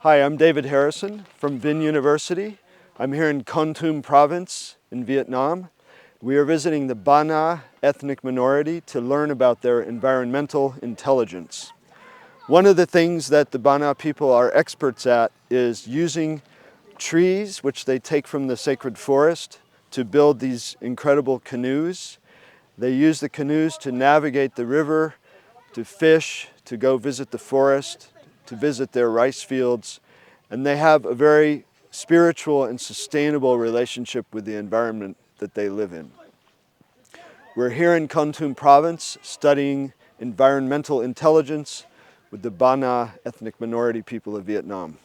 Hi, I'm David Harrison from Vinh University. I'm here in Kon Tum province in Vietnam. We are visiting the Ba Na ethnic minority to learn about their environmental intelligence. One of the things that the Ba Na people are experts at is using trees, which they take from the sacred forest, to build these incredible canoes. They use the canoes to navigate the river, to fish, to go visit the forest, to visit their rice fields, and they have a very spiritual and sustainable relationship with the environment that they live in. We're here in Kon Tum province studying environmental intelligence with the Ba Na ethnic minority people of Vietnam.